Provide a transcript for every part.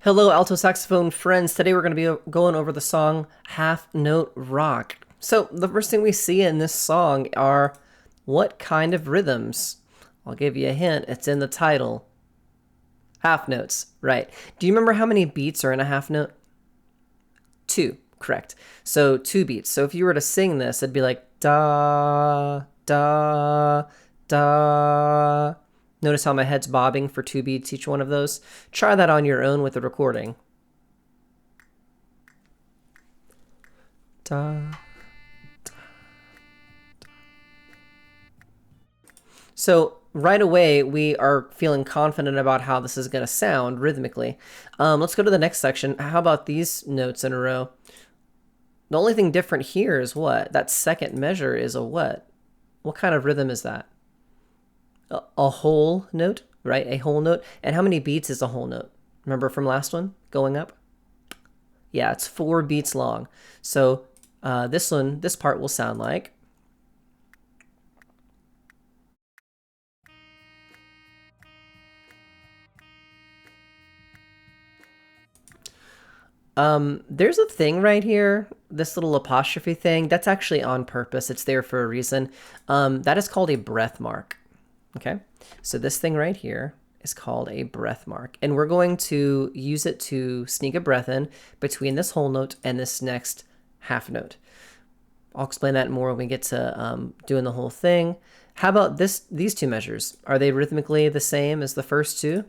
Hello, alto saxophone friends. Today we're going to be going over the song Half Note Rock. So, the first thing we see in this song are what kind of rhythms? I'll give you a hint. It's in the title. Half notes, right. Do you remember how many beats are in a half note? Two, correct. So, two beats. So, if you were to sing this, it'd be like da, da, da. Notice how my head's bobbing for two beats, each one of those. Try that on your own with the recording. Da, da. So right away, we are feeling confident about how this is going to sound rhythmically. Let's go to the next section. How about these notes in a row? The only thing different here is what? That second measure is a what? What kind of rhythm is that? A whole note, right? A whole note. And how many beats is a whole note? Remember from last one, going up? Yeah, it's 4 beats long. So this part will sound like. There's a thing right here, this little apostrophe thing, that's actually on purpose. It's there for a reason. That is called a breath mark. Okay, so this thing right here is called a breath mark, and we're going to use it to sneak a breath in between this whole note and this next half note. I'll explain that more when we get to doing the whole thing. How about these two measures? Are they rhythmically the same as the first two?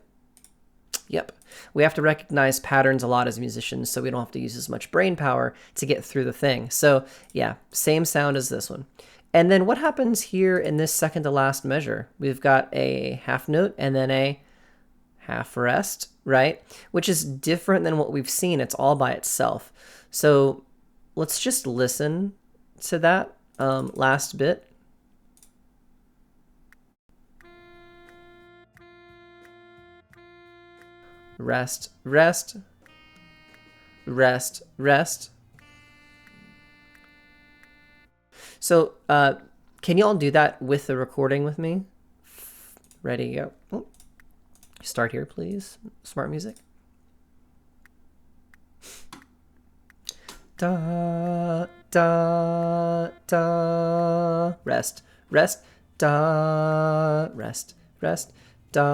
Yep. We have to recognize patterns a lot as musicians, so we don't have to use as much brain power to get through the thing. So yeah, same sound as this one. And then what happens here in this second to last measure? We've got a half note and then a half rest, right? Which is different than what we've seen. It's all by itself. So let's just listen to that last bit. Rest, rest, rest, rest. So can y'all do that with the recording with me? Ready, go. Oh. Start here, please. Smart music. Da, da, da. Rest, rest, da, rest, rest, da.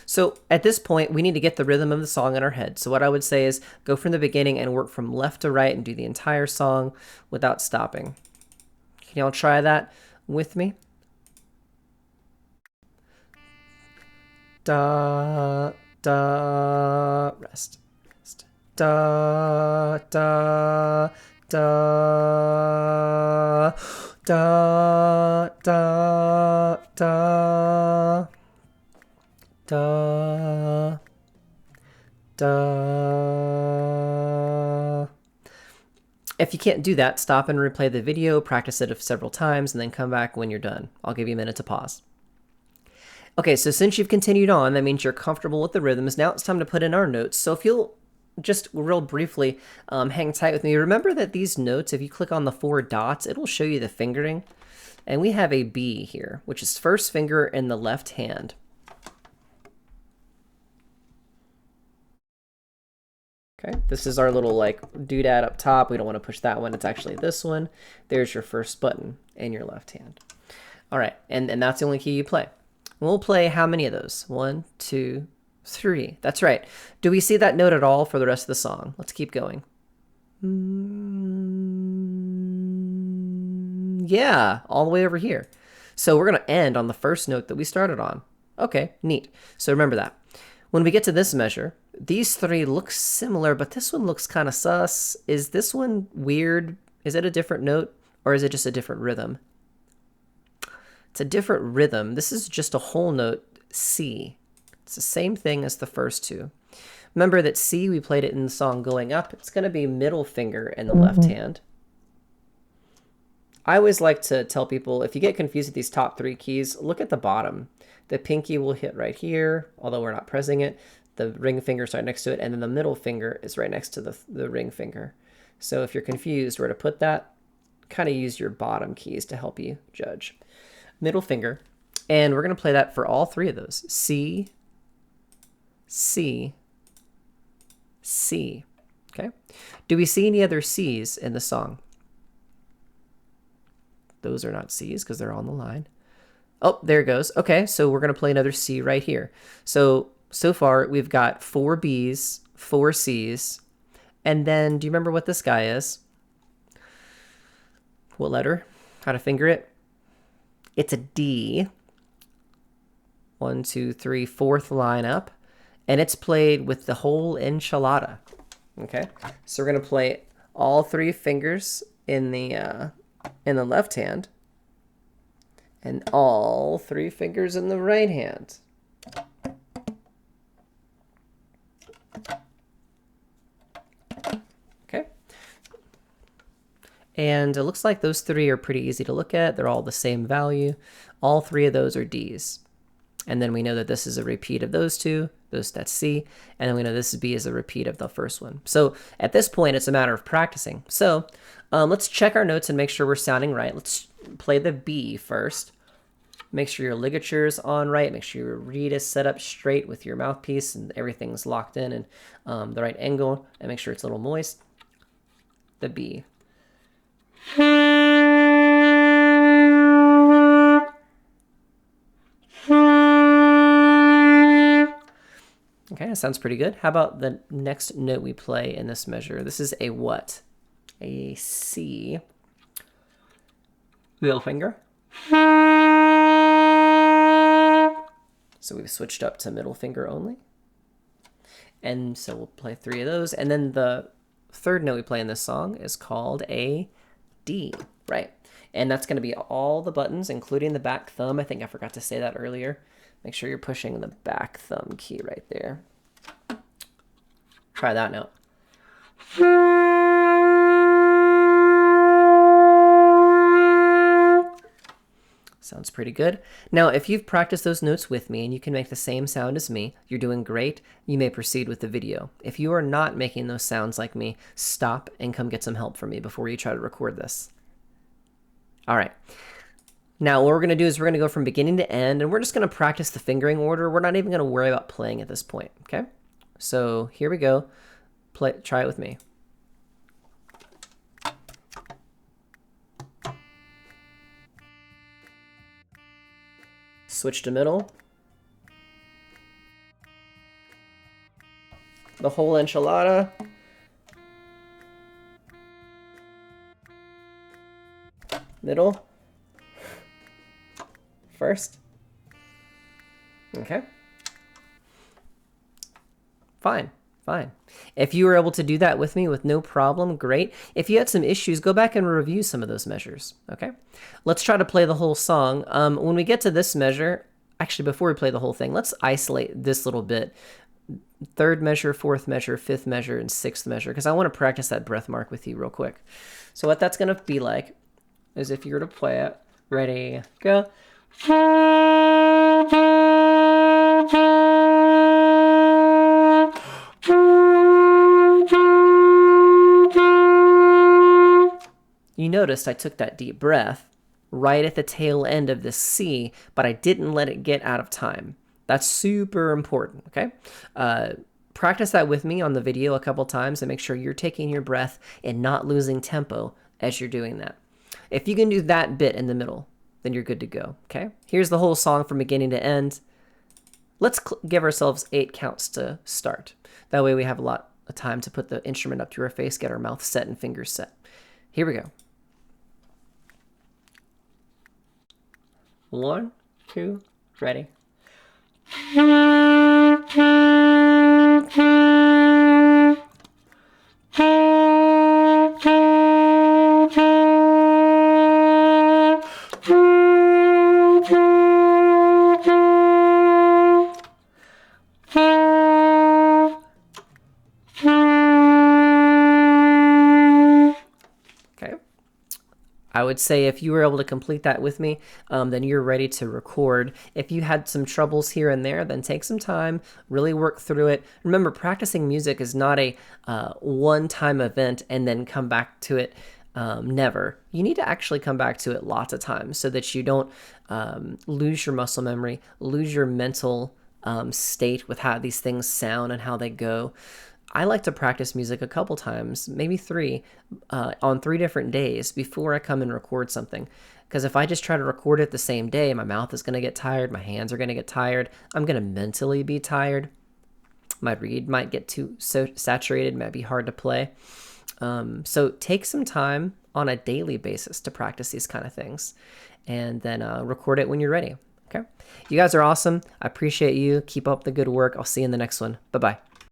So at this point, we need to get the rhythm of the song in our head. So what I would say is go from the beginning and work from left to right and do the entire song without stopping. Can y'all try that with me? Da, da, rest, rest. Da, da, da, da, da, da. Da, da. If you can't do that, stop and replay the video, practice it several times, and then come back when you're done. I'll give you a minute to pause. Okay, so since you've continued on, that means you're comfortable with the rhythms. Now it's time to put in our notes. So if you'll just real briefly hang tight with me, remember that these notes, if you click on the 4 dots, it'll show you the fingering. And we have a B here, which is first finger in the left hand. Okay, this is our little like doodad up top. We don't want to push that one. It's actually this one. There's your first button in your left hand. All right, and that's the only key you play. We'll play how many of those? 1, 2, 3. That's right. Do we see that note at all for the rest of the song? Let's keep going. Yeah, all the way over here. So we're going to end on the first note that we started on. Okay, neat. So remember that. When we get to this measure, these 3 look similar, but this one looks kind of sus. Is this one weird? Is it a different note, or is it just a different rhythm? It's a different rhythm. This is just a whole note, C. It's the same thing as the first 2. Remember that C, we played it in the song Going Up. It's going to be middle finger in the left hand. I always like to tell people, if you get confused with these top 3 keys, look at the bottom. The pinky will hit right here, although we're not pressing it. The ring finger is right next to it, and then the middle finger is right next to the ring finger. So if you're confused where to put that, kind of use your bottom keys to help you judge. Middle finger, and we're going to play that for all 3 of those. C, C, C. Okay. Do we see any other C's in the song? Those are not C's because they're on the line. Oh, there it goes. Okay, so we're going to play another C right here. So far we've got 4 B's, 4 C's, and then do you remember what this guy is? What letter? How to finger it? It's a D. 1, 2, 3, fourth line up, and it's played with the whole enchilada. Okay, so we're going to play all 3 fingers in the left hand, and all 3 fingers in the right hand. Okay. And it looks like those 3 are pretty easy to look at. They're all the same value. All 3 of those are D's. And then we know that this is a repeat of those 2. That's C. And then we know this B is a repeat of the first one. So at this point, it's a matter of practicing. So let's check our notes and make sure we're sounding right. Let's play the B first. Make sure your ligature is on right. Make sure your reed is set up straight with your mouthpiece and everything's locked in and the right angle. And make sure it's a little moist. The B. Okay, that sounds pretty good. How about the next note we play in this measure? This is a what? A C. Middle finger. So we've switched up to middle finger only. And so we'll play 3 of those. And then the third note we play in this song is called a D, right? And that's going to be all the buttons, including the back thumb. I think I forgot to say that earlier. Make sure you're pushing the back thumb key right there. Try that note. Sounds pretty good. Now, if you've practiced those notes with me and you can make the same sound as me, you're doing great. You may proceed with the video. If you are not making those sounds like me, stop and come get some help from me before you try to record this. All right. Now, what we're going to do is we're going to go from beginning to end, and we're just going to practice the fingering order. We're not even going to worry about playing at this point, okay? So here we go. Try it with me. Switch to middle. The whole enchilada. Middle. First. Okay. Fine. If you were able to do that with me with no problem, great. If you had some issues, go back and review some of those measures, okay? Let's try to play the whole song. When we get to this measure, actually before we play the whole thing, let's isolate this little bit. 3rd measure, 4th measure, 5th measure, and 6th measure, because I want to practice that breath mark with you real quick. So what that's going to be like is if you were to play it. Ready, go. You noticed I took that deep breath right at the tail end of this C, but I didn't let it get out of time. That's super important, okay? Practice that with me on the video a couple times and make sure you're taking your breath and not losing tempo as you're doing that. If you can do that bit in the middle, then you're good to go, okay? Here's the whole song from beginning to end. Let's give ourselves 8 counts to start. That way we have a lot of time to put the instrument up to our face, get our mouth set and fingers set. Here we go. 1, 2, ready. I would say if you were able to complete that with me, then you're ready to record. If you had some troubles here and there, then take some time, really work through it. Remember, practicing music is not a one-time event and then come back to it never. You need to actually come back to it lots of times so that you don't lose your muscle memory, lose your mental state with how these things sound and how they go. I like to practice music a couple times, maybe three, on 3 different days before I come and record something. Because if I just try to record it the same day, my mouth is going to get tired, my hands are going to get tired, I'm going to mentally be tired. My reed might get too so saturated, might be hard to play. So take some time on a daily basis to practice these kind of things, and then record it when you're ready. Okay. You guys are awesome. I appreciate you. Keep up the good work. I'll see you in the next one. Bye-bye.